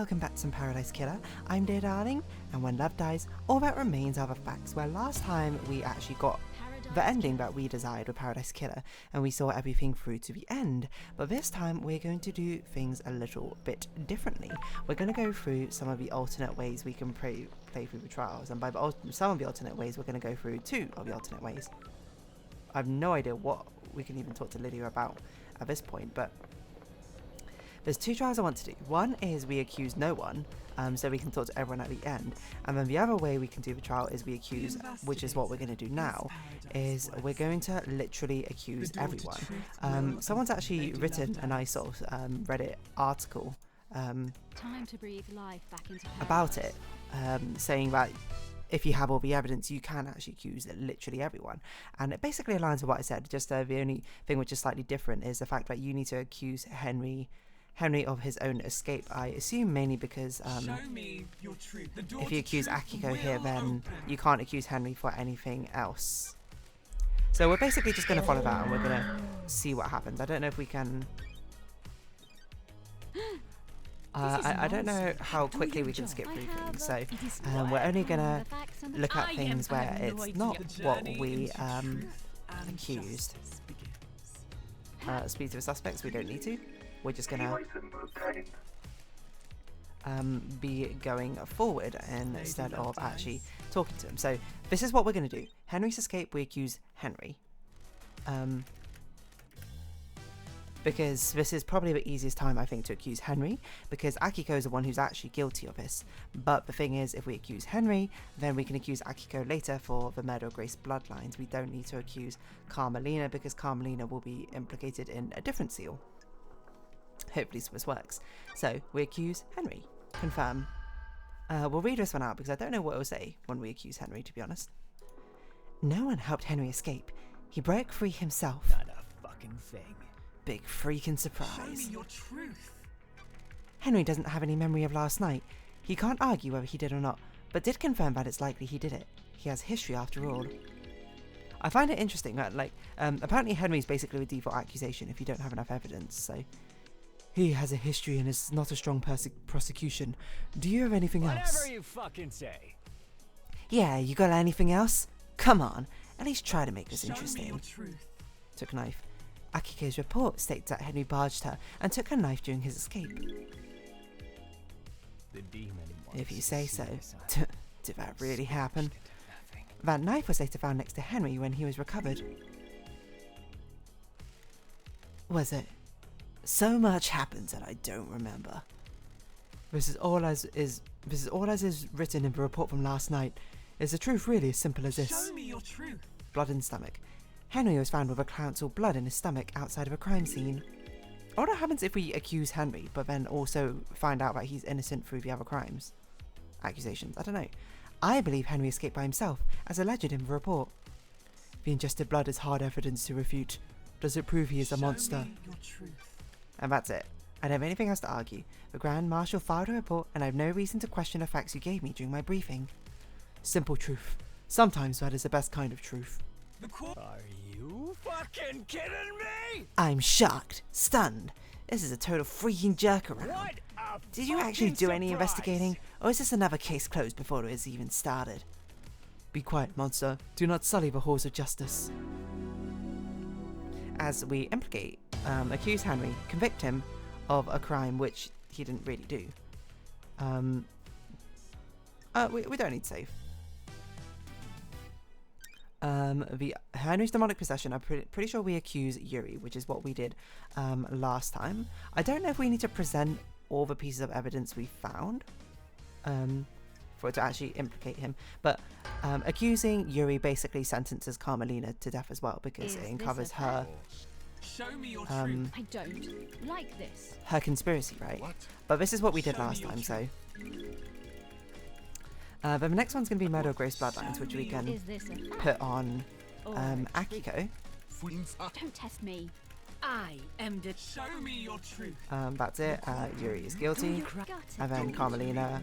welcome back to Some Paradise Killer. I'm Dear Darling, and when love dies, all that remains are the facts. Where last time we actually got the ending that we desired with Paradise Killer, and we saw everything through to the end. But this time we're going to do things a little bit differently. We're going to go through some of the alternate ways we can play through the trials, and by some of the alternate ways, we're going to go through 2 of the alternate ways. I have no idea what we can even talk to Lydia about at this point, but there's 2 trials I want to do. One is we accuse no one, so we can talk to everyone at the end. And then the other way we can do the trial is we accuse, which is what we're going to do now, is we're going to literally accuse everyone. Someone's actually written a nice sort of Reddit article Time to breathe life back into about it, saying that if you have all the evidence, you can actually accuse literally everyone. And it basically aligns with what I said, just the only thing which is slightly different is the fact that you need to accuse Henry of his own escape. I assume mainly because if you accuse Akiko here, then you can't accuse Henry for anything else. So we're basically just going to follow that and we're going to see what happens. I don't know if we can... I don't know how quickly we can skip through things, so we're only going to look at things where it's not what we accused. Speak to the suspects, we don't need to. We're just gonna be going forward instead of actually talking to him. So this is what we're gonna do. Henry's escape, we accuse Henry. Because this is probably the easiest time, I think, to accuse Henry, because Akiko is the one who's actually guilty of this. But the thing is, if we accuse Henry, then we can accuse Akiko later for the murder of Grace bloodlines. We don't need to accuse Carmelina, because Carmelina will be implicated in a different seal. Hopefully this works. So we accuse Henry. Confirm. We'll read this one out because I don't know what it will say when we accuse Henry, to be honest. No one helped Henry escape. He broke free himself. Not a fucking thing. Big freaking surprise. Show me your truth. Henry doesn't have any memory of last night. He can't argue whether he did or not, but did confirm that it's likely he did it. He has history after all. I find it interesting that, apparently Henry's basically a default accusation if you don't have enough evidence, so... He has a history and is not a strong prosecution. Do you have anything else? Whatever you fucking say. Yeah, you got anything else? Come on, at least try to make this interesting. Show me your truth. Took knife. Akiko's report states that Henry barged her and took her knife during his escape. The demon if you say so. Did that really happen? That knife was later found next to Henry when he was recovered. Was it? So much happens that I don't remember. This is all as is written in the report from last night. Is the truth really as simple as this? Show me your truth. Blood in stomach. Henry was found with a council blood in his stomach outside of a crime scene. What happens if we accuse Henry, but then also find out that he's innocent through the other crimes? Accusations, I don't know. I believe Henry escaped by himself, as alleged in the report. The ingested blood is hard evidence to refute. Does it prove he is a monster? Show me your truth. And that's it. I don't have anything else to argue. The Grand Marshal filed a report, and I have no reason to question the facts you gave me during my briefing. Simple truth. Sometimes that is the best kind of truth. Are you fucking kidding me? I'm shocked. Stunned. This is a total freaking jerk around. What a Did you actually do any surprise. investigating? Or is this another case closed before it has even started? Be quiet, monster. Do not sully the halls of justice. As we implicate, accuse Henry, convict him of a crime which he didn't really do. We don't need to save. Henry's demonic possession, I'm pretty sure we accuse Yuri, which is what we did last time. I don't know if we need to present all the pieces of evidence we found for it to actually implicate him, but accusing Yuri basically sentences Carmelina to death as well, because it uncovers her Show me your truth. I don't like this. her conspiracy, right? What? But this is what we did Show me last your time, so truth. the next one's going to be Murder of Grace Bloodlines, which we can Is this a fact? put on Or Akiko. Don't test me. I am the Show me your truth. That's it. Yuri is guilty, and then Carmelina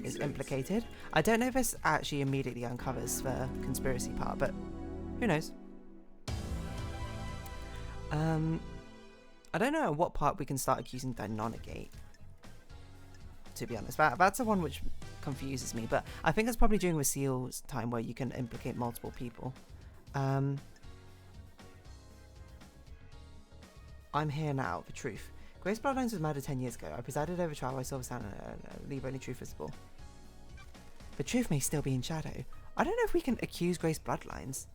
is implicated. I don't know if this actually immediately uncovers the conspiracy part, but who knows? I don't know at what part we can start accusing Dynonegate. to be honest. That's the one which confuses me, but I think it's probably during the seals time where you can implicate multiple people. I'm here now, the truth. Grace Bloodlines was murdered 10 years ago. I presided over trial. I saw the sound and leave only truth visible. The truth may still be in shadow. I don't know if we can accuse Grace Bloodlines.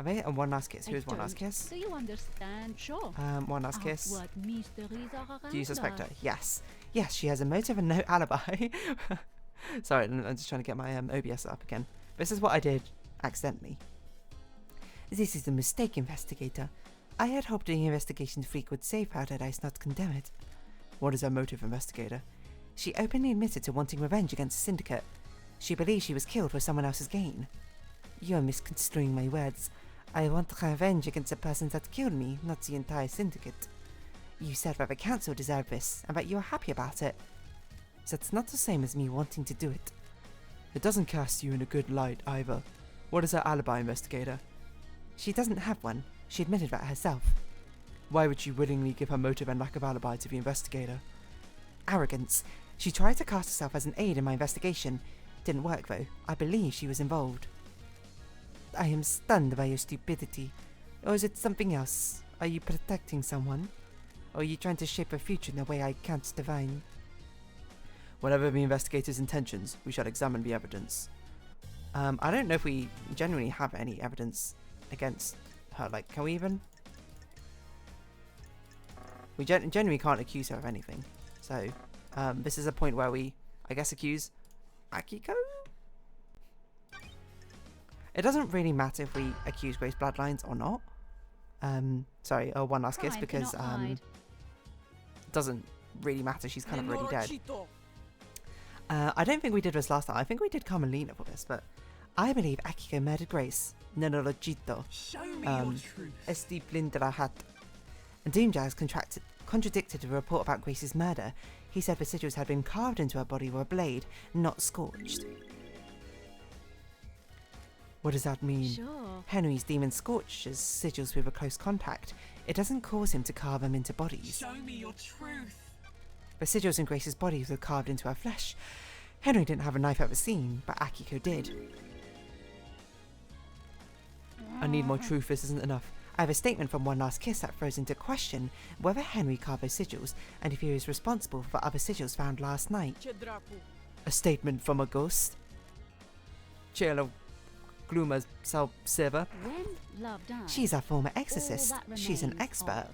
Okay, and one last kiss. Who's one last kiss? Do you understand? Sure. One last kiss. What mysteries are around Do you suspect us? her? Yes. Yes, she has a motive and no alibi. Sorry, I'm just trying to get my OBS up again. This is what I did accidentally. This is a mistake, investigator. I had hoped the investigation freak would save Paradise, not condemn it. What is her motive, investigator? She openly admitted to wanting revenge against the syndicate. She believes she was killed for someone else's gain. You are misconstruing my words. I want revenge against the person that killed me, not the entire syndicate. You said that the council deserved this, and that you are happy about it. That's not the same as me wanting to do it. It doesn't cast you in a good light, either. What is her alibi, investigator? She doesn't have one. She admitted that herself. Why would she willingly give her motive and lack of alibi to the investigator? Arrogance. She tried to cast herself as an aide in my investigation. Didn't work, though. I believe she was involved. I am stunned by your stupidity. Or is it something else? Are you protecting someone? Or are you trying to shape a future in a way I can't divine? Whatever the investigator's intentions, we shall examine the evidence. I don't know if we genuinely have any evidence against her. Like, can we even? We genuinely can't accuse her of anything. So, this is a point where we, I guess, accuse Akiko? It doesn't really matter if we accuse Grace Bloodlines or not. Sorry, one last kiss, because it doesn't really matter. She's kind of already dead. I don't think we did this last time. I think we did Carmelina for this, but I believe Akiko murdered Grace. Nenologito. Show me your truth. Esti Blindrahat. Doomjazz contradicted a report about Grace's murder. He said the sigils had been carved into her body with a blade, not scorched. What does that mean? Sure. Henry's demon scorches sigils with a close contact. It doesn't cause him to carve them into bodies. Show me your truth. The sigils in Grace's body were carved into her flesh. Henry didn't have a knife at the scene, but Akiko did. I need more truth, this isn't enough. I have a statement from One Last Kiss that throws into question whether Henry carved those sigils and if he was responsible for other sigils found last night. A statement from a ghost? Cielo Gloomer's Sal Silver. When love dies, She's a former exorcist. She's an expert.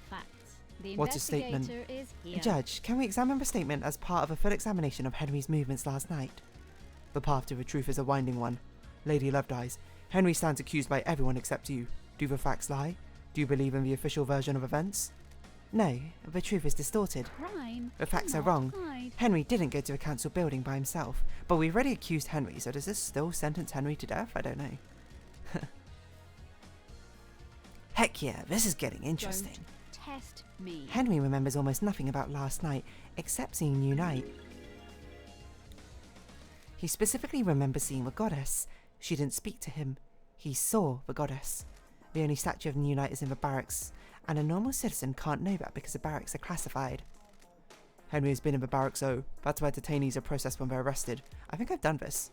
What's a statement? Judge, can we examine the statement as part of a full examination of Henry's movements last night? The path to the truth is a winding one. Lady Love Dies. Henry stands accused by everyone except you. Do the facts lie? Do you believe in the official version of events? No, the truth is distorted. Crime. The facts are wrong. Henry didn't go to a council building by himself, but we've already accused Henry, so does this still sentence Henry to death? I don't know. Heck yeah, this is getting interesting. Don't test me. Henry remembers almost nothing about last night, except seeing New Night. He specifically remembers seeing the goddess. She didn't speak to him. He saw the goddess. The only statue of New Night is in the barracks, and a normal citizen can't know that because the barracks are classified. Henry has been in the barracks, so that's where detainees are processed when they're arrested. I think I've done this.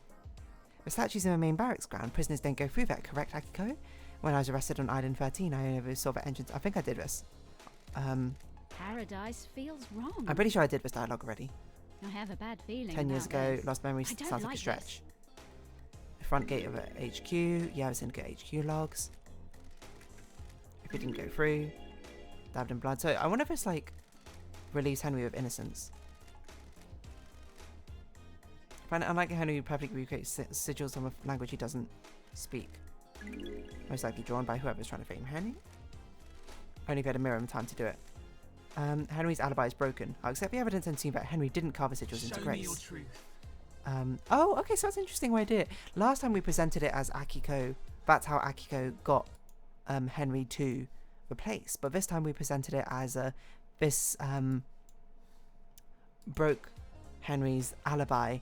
The statue's in the main barracks ground. Prisoners don't go through that, correct, Akiko? When I was arrested on Island 13, I only saw the entrance. I think I did this. Paradise feels wrong. I'm pretty sure I did this dialogue already. I have a bad feeling. 10 years about ago, this. Lost Memories I don't sounds like a like stretch. The front gate of a HQ. Yeah, I was in good HQ logs. If it didn't go through. Dabbed in blood. So I wonder if it's like relieves Henry of innocence. Unlike Henry, who perfectly recreates sigils from a language he doesn't speak. Most likely drawn by whoever's trying to frame Henry. Only if he had a mirror in time to do it. Henry's alibi is broken. I'll accept the evidence and see that Henry didn't carve the sigils into Grace. Your truth. Oh, okay, so that's an interesting way I did it. Last time we presented it as Akiko. That's how Akiko got Henry to the place. But this time we presented it as this broke Henry's alibi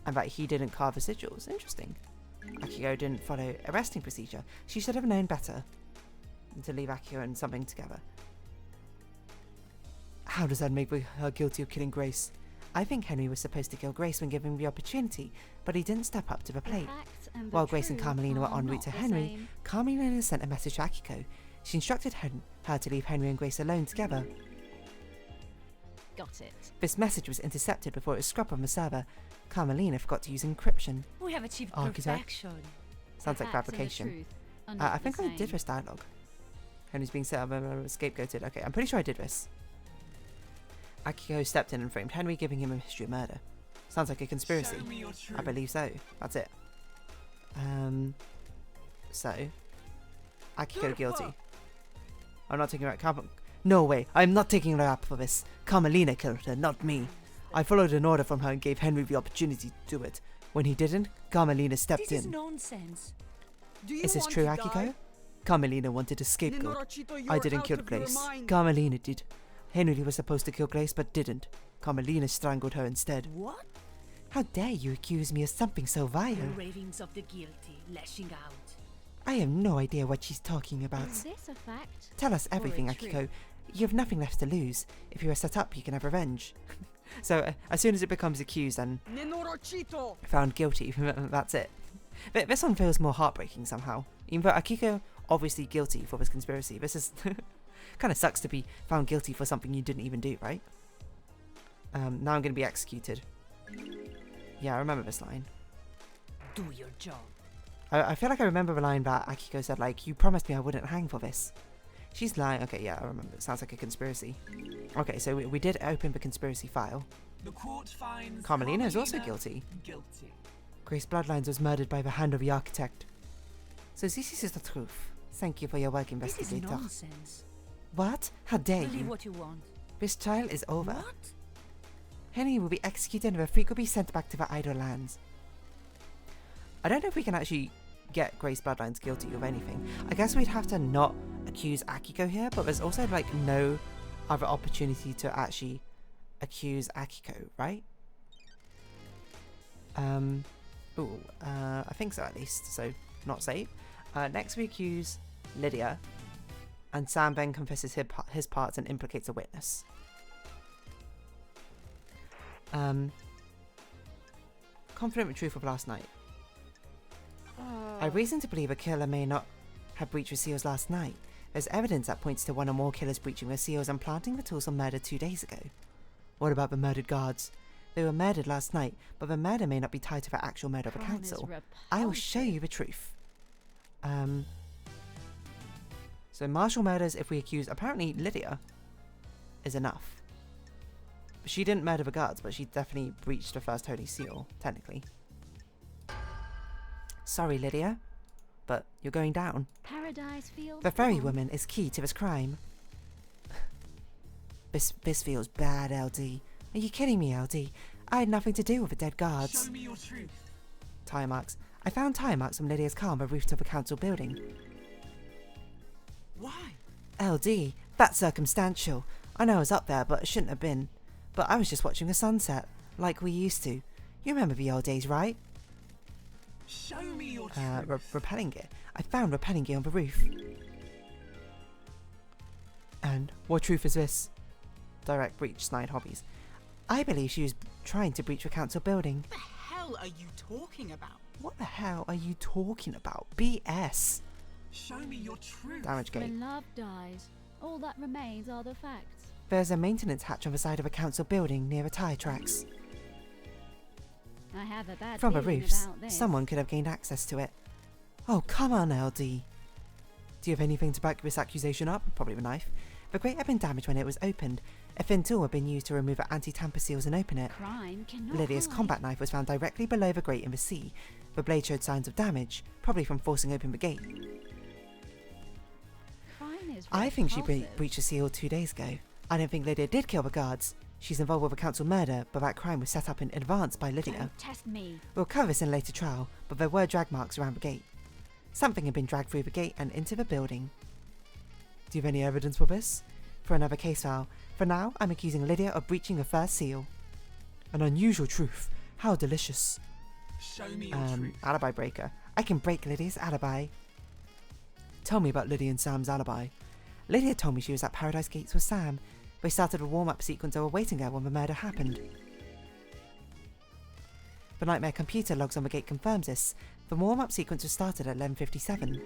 and that he didn't carve the sigils. Interesting. Akiko didn't follow arresting procedure. She should have known better than to leave Akiko and something together. How does that make her guilty of killing Grace? I think Henry was supposed to kill Grace when given the opportunity, but he didn't step up to the plate. While Grace and Carmelina were en route to Henry, Carmelina sent a message to Akiko. She instructed her to leave Henry and Grace alone together. Got it. This message was intercepted before it was scrubbed from the server. Carmelina forgot to use encryption. We have achieved Architect? perfection. Sounds like fabrication. I think I did this dialogue. Henry's being set up, scapegoated. Okay, I'm pretty sure I did this. Akiko stepped in and framed Henry, giving him a history of murder. Sounds like a conspiracy. Show me your truth. I believe so. That's it. So, Akiko guilty. I'm not taking her out. No way, I'm not taking her out for this. Carmelina killed her, not me. I followed an order from her and gave Henry the opportunity to do it. When he didn't, Carmelina stepped This is in. nonsense. Is this true, Akiko? Carmelina wanted a scapegoat. I didn't kill Grace. Carmelina did. Henry was supposed to kill Grace but didn't. Carmelina strangled her instead. What? How dare you accuse me of something so vile? The ravings of the guilty lashing out. I have no idea what she's talking about. Is this a fact? Tell us everything, a Akiko. truth? You have nothing left to lose. If you are set up, you can have revenge. So, as soon as it becomes accused and found guilty, that's it. But this one feels more heartbreaking somehow. Even though Akiko, obviously guilty for this conspiracy, this is kind of sucks to be found guilty for something you didn't even do, right? Now I'm going to be executed. Yeah, I remember this line. Do your job. I feel like I remember the line that Akiko said, like, you promised me I wouldn't hang for this. She's lying. Okay, yeah, I remember. It sounds like a conspiracy. Okay, so we did open the conspiracy file. The court finds Carmelina is also guilty. Grace Bloodlines was murdered by the hand of the architect. So this is the truth. Thank you for your work, investigator. This is nonsense. What? How dare Believe you? what you want. This trial is over. What? Henry will be executed and the freak will be sent back to the idle lands. I don't know if we can actually get Grace Bloodlines guilty of anything. I guess we'd have to not accuse Akiko here, but there's also like no other opportunity to actually accuse Akiko, right? I think so at least, so not safe. Next we accuse Lydia, and Sam then confesses his parts and implicates a witness. Confident with truth of last night. I have reason to believe a killer may not have breached the seals last night. There's evidence that points to one or more killers breaching the seals and planting the tools on murder 2 days ago. What about the murdered guards? They were murdered last night, but the murder may not be tied to the actual murder of the council. I will show you the truth. So martial murders, if we accuse, apparently Lydia is enough. She didn't murder the guards, but she definitely breached the first holy seal, technically. Sorry, Lydia, but you're going down. Paradise feels The ferry woman is key to this crime. This feels bad, LD. Are you kidding me, LD? I had nothing to do with the dead guards. Show me your truth. Tire marks. I found tire marks from Lydia's car on the roof of the council building. Why? LD, that's circumstantial. I know I was up there, but it shouldn't have been. But I was just watching the sunset, like we used to. You remember the old days, right? Show me your truth. Repelling gear. I found repelling gear on the roof. And what truth is this? Direct breach, snide hobbies. I believe she was trying to breach the council building. What the hell are you talking about? What the hell are you talking about? BS. Show me your truth. Damage gate. When love dies, all that remains are the facts. There's a maintenance hatch on the side of a council building near the tyre tracks. I have a bad From the feeling roofs, about this. someone could have gained access to it. Oh, come on, LD. Do you have anything to back this accusation up? Probably the knife. The grate had been damaged when it was opened. A thin tool had been used to remove the anti-tamper seals and open it. Crime cannot Lydia's hide. combat knife was found directly below the grate in the sea. The blade showed signs of damage, probably from forcing open the gate. Crime is I think she repulsive. breached the seal 2 days ago. I don't think Lydia did kill the guards. She's involved with a council murder, but that crime was set up in advance by Lydia. Don't test me. We'll cover this in a later trial, but there were drag marks around the gate. Something had been dragged through the gate and into the building. Do you have any evidence for this? For another case file. For now, I'm accusing Lydia of breaching the first seal. An unusual truth. How delicious. Show me your truth. Alibi breaker. I can break Lydia's alibi. Tell me about Lydia and Sam's alibi. Lydia told me she was at Paradise Gates with Sam. We started a warm-up sequence of a waiting there when the murder happened. The nightmare computer logs on the gate confirms this. The warm-up sequence was started at 11:57.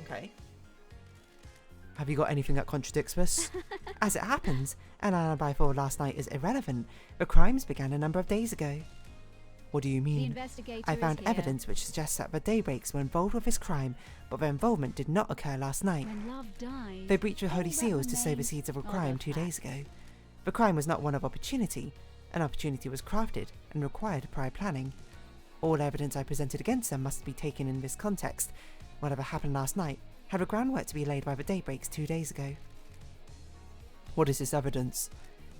Okay. Have you got anything that contradicts this? As it happens, an alibi for last night is irrelevant. The crimes began a number of days ago. What do you mean? The investigator I found is here. evidence which suggests that the Daybreaks were involved with this crime, but their involvement did not occur last night. When love dies, They breached the all holy that seals to sow the remains seeds of a are crime the 2 days facts. ago. The crime was not one of opportunity. An opportunity was crafted and required prior planning. All evidence I presented against them must be taken in this context. Whatever happened last night had the groundwork to be laid by the Daybreaks 2 days ago. What is this evidence?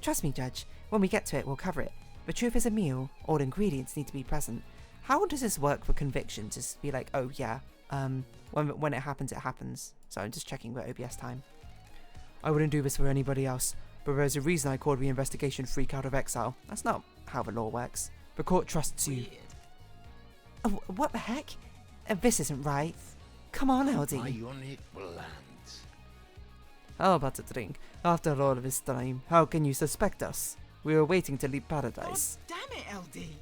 Trust me, Judge. When we get to it, we'll cover it. The truth is a meal. All ingredients need to be present. How does this work for conviction? Just be like, oh yeah, when it happens, it happens. So I'm just checking the OBS time. I wouldn't do this for anybody else, but there's a reason I called the investigation freak out of exile. That's not how the law works. The court trusts you. Oh, what the heck? This isn't right. Come on, LD. Bionic lands. How about a drink? After all of this time, how can you suspect us? We were waiting to leave paradise. God damn it, LD.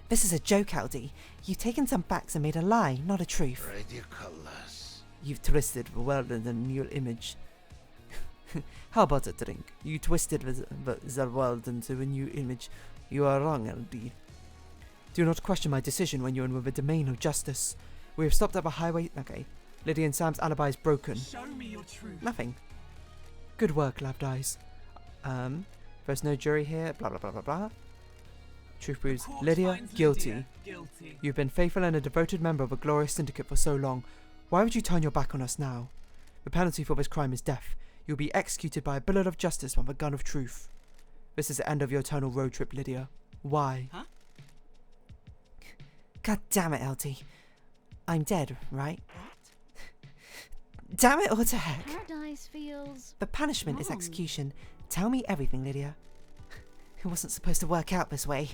This is a joke, LD. You've taken some facts and made a lie, not a truth. Ridiculous. You've twisted the world into a new image. How about a drink? You twisted the world into a new image. You are wrong, LD. Do not question my decision when you're in the domain of justice. We have stopped at the highway. Okay. Lydia and Sam's alibi is broken. Show me your truth. Nothing. Good work, Love Dies. There's no jury here. Blah blah blah blah blah. Truth proves Court Lydia finds guilty. Lydia guilty. You've been faithful and a devoted member of a glorious syndicate for so long. Why would you turn your back on us now? The penalty for this crime is death. You'll be executed by a bullet of justice from the gun of truth. This is the end of your eternal road trip, Lydia. Why? Huh? God damn it, LT. I'm dead, right? What? Damn it, what the heck? Paradise feels The punishment is wrong. execution. Tell me everything, Lydia. It wasn't supposed to work out this way.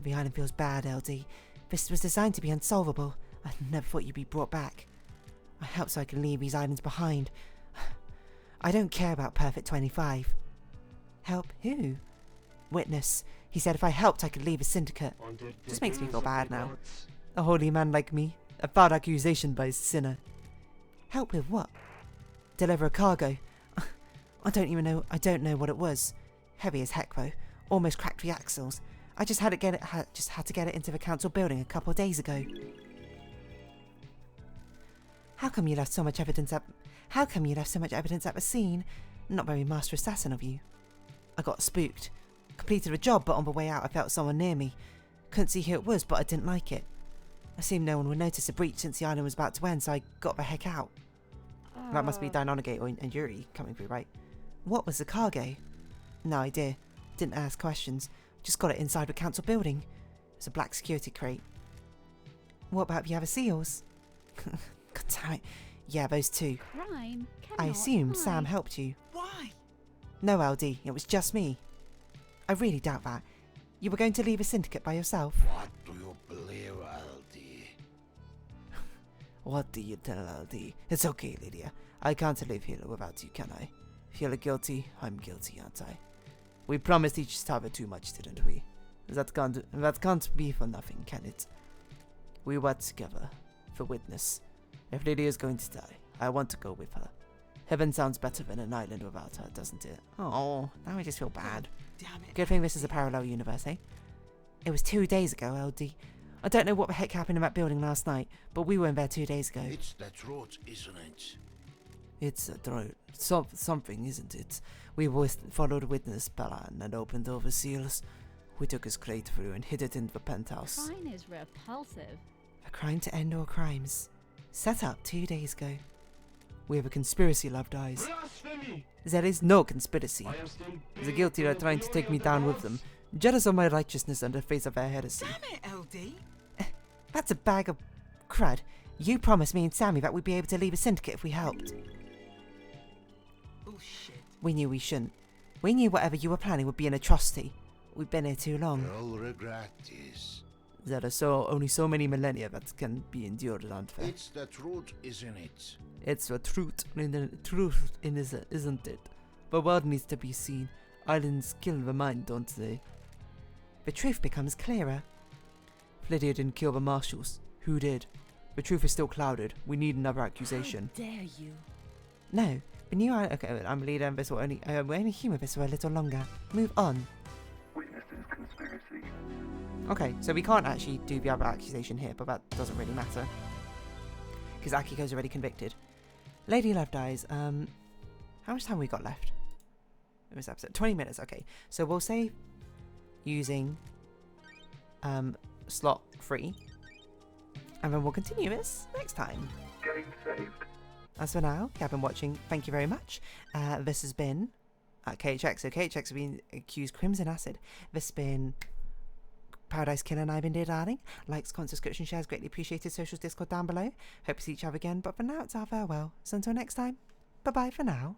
The island feels bad, LD. This was designed to be unsolvable. I never thought you'd be brought back. I helped so I can leave these islands behind. I don't care about Perfect 25. Help who? Witness. He said if I helped I could leave a syndicate. Just makes me feel bad now. A holy man like me. A foul accusation by a sinner. Help with what? Deliver a cargo. I don't know what it was. Heavy as heck though. Almost cracked the axles. I just had to get it into the council building a couple of days ago. How come you left so much evidence at the scene? Not very master assassin of you. I got spooked. Completed the job, but on the way out I felt someone near me. Couldn't see who it was, but I didn't like it. I assumed no one would notice the breach since the island was about to end, so I got the heck out. That must be Dynonegate or Yuri coming through, right? What was the cargo? No idea. Didn't ask questions. Just got it inside the council building. It's a black security crate. What about the other seals? God damn it. Yeah, those two. crime. I assume hide. Sam helped you. Why? No, LD. It was just me. I really doubt that. You were going to leave a syndicate by yourself. What do you believe, LD? What do you tell LD? It's okay, Lydia. I can't live here without you, can I? If you're guilty, I'm guilty, aren't I? We promised each other too much, didn't we? That can't be for nothing, can it? We were together. For witness. If Lydia's going to die, I want to go with her. Heaven sounds better than an island without her, doesn't it? Oh, now I just feel bad. Damn it. Good thing this is a parallel universe, eh? It was 2 days ago, LD. I don't know what the heck happened in that building last night, but we were in there 2 days ago. It's the truth, isn't it? It's a truth. Something, isn't it? We both followed witness plan and opened all the seals. We took his crate through and hid it in the penthouse. Crime is repulsive. A crime to end all crimes. Set up 2 days ago. We have a conspiracy, Love Dies. Blasphemy! There is no conspiracy. I am still The guilty are trying to take me down with them, jealous of my righteousness and the face of their heresy. Damn it, LD. That's a bag of crud. You promised me and Sammy that we'd be able to leave a syndicate if we helped. Bullshit. We knew we shouldn't. We knew whatever you were planning would be an atrocity. We've been here too long. You'll regret this. There are only so many millennia that can be endured, aren't there? It's the truth, isn't it? It's the truth, isn't it? The world needs to be seen. Islands kill the mind, don't they? The truth becomes clearer. Lydia didn't kill the marshals. Who did? The truth is still clouded. We need another accusation. How dare you? No. The new island. Okay, I'm leader, and this will only. We'll only humour this for a little longer. Move on. Witnesses conspiracy. Okay, so we can't actually do the other accusation here, but that doesn't really matter. Because Akiko's already convicted. Lady Love Dies. How much time we got left? In this episode? 20 minutes, okay. So we'll save using slot 3. And then we'll continue this next time. Game saved. As for now, you have been watching. Thank you very much. This has been KHX. So KHX has been accused Crimson Acid. This has been Paradise Killer, and I've been Dear Darling. Likes, comments, subscription, shares, greatly appreciated. Socials, Discord down below. Hope to see each other again. But for now, it's our farewell. So until next time, bye-bye for now.